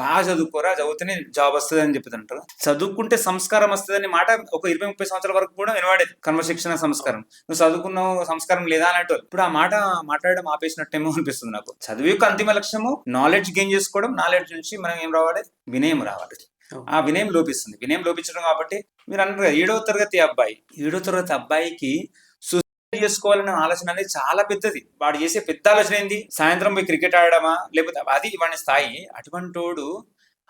బాగా చదువుకోరా, చదివితేనే జాబ్ వస్తది అని చెప్తుంటారు. చదువుకుంటే సంస్కారం వస్తదని మాట ఒక 20, 30 సంవత్సరాల వరకు కూడా వినబడేది. క్రమశిక్షణ, సంస్కారం. నువ్వు చదువుకున్నావు, సంస్కారం లేదా అనేటోళ్ళు. ఇప్పుడు ఆ మాట మాట్లాడడం ఆపేసినట్టేమో అనిపిస్తుంది నాకు. చదువు యొక్క అంతిమ లక్ష్యము నాలెడ్జ్ గెయిన్ చేసుకోవడం. నాలెడ్జ్ నుంచి మనం ఏం రావాలి? వినయం రావాలి. ఆ వినయం లోపిస్తుంది. వినయం లోపించడం కాబట్టి మీరు అన్నారు కదా, 7వ తరగతి అబ్బాయి. 7వ తరగతి అబ్బాయికి సూసైడ్ చేసుకోవాలనే ఆలోచన అనేది చాలా పెద్దది. వాడు చేసే పెద్ద ఆలోచన ఏంది? సాయంత్రం పోయి క్రికెట్ ఆడడమా, లేకపోతే అది వాడి స్థాయి. అటువంటోడు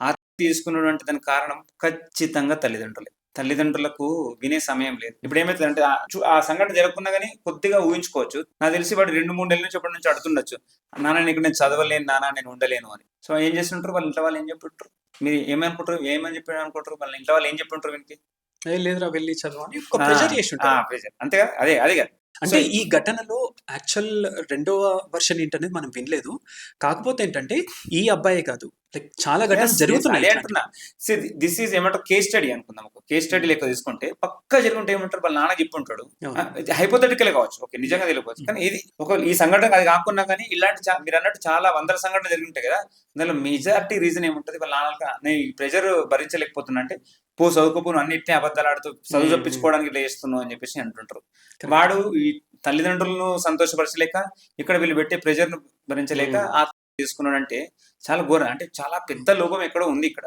ఆత్మహత్య చేసుకున్నాడు అంటే దానికి కారణం ఖచ్చితంగా తల్లిదండ్రులే. తల్లిదండ్రులకు వినే సమయం లేదు. ఇప్పుడు ఏమైతుందంటే ఆ సంఘటన జరగకున్నా గానీ కొద్దిగా ఊహించుకోవచ్చు. నాకు తెలిసి వాడు 2, 3 నెలల నుంచి అప్పటి నుంచి అడుగుతుండొచ్చు. నాన్న నీకు నేను చదవలేను నాన్న, నేను ఉండలేను అని. సో ఏం చేస్తుంటారు వాళ్ళ ఇంట్లో వాళ్ళు? ఏం చెప్పుంటారు? మీరు ఏమనుకుంటారు? ఏమని చెప్పి అనుకుంటారు? వాళ్ళ ఇంట్లో వాళ్ళు ఏం చెప్పుంటారు వీనికి? లేదురా వెళ్ళి చదువు అని ఒక ప్రెషర్ చేసి ఉంటారు. ప్రెషర్ అంతేగా, అదే కదా. అంటే ఈ ఘటనలో యాక్చువల్ రెండవ వర్షన్ ఏంటనేది మనం వినలేదు. కాకపోతే ఏంటంటే ఈ అబ్బాయే కాదు, లైక్ చాలా ఘటనలు జరుగుతున్నాయి. అంటున్నా దిస్ ఈజ్ ఏమంటారు, కేస్ స్టడీ అనుకుందాం. ఒక కేస్ స్టడీ లెక్క తీసుకుంటే పక్కా జరుగుంటే ఏమంటారు, వాళ్ళ నాన్న చెప్పి ఉంటాడు. హైపోథెటికల్ కావచ్చు, ఓకే నిజంగా తెలియకపోవచ్చు. కానీ ఇది ఒక ఈ సంఘటన అది కాకుండా కానీ ఇలాంటి మీరు అన్నట్టు చాలా వందల సంఘటనలు జరిగి ఉంటాయి కదా. దానిలో మెజారిటీ రీజన్ ఏముంటది? వాళ్ళ నాన్నకి నేను ఈ ప్రెషర్ భరించలేకపోతున్నా అంటే, చదువుకోపోను అన్నిటిని అబద్ధాలు ఆడుతూ చదువు చెప్పించుకోవడానికి ఇట్లా చేస్తున్నావు అని చెప్పేసి అంటుంటారు. వాడు ఈ తల్లిదండ్రులను సంతోషపరచలేక, ఇక్కడ వీళ్ళు పెట్టే ప్రెషర్ ను భరించలేక తీసుకున్నాడంటే చాలా ఘోరం. అంటే చాలా పెద్ద లోపం ఎక్కడో ఉంది ఇక్కడ.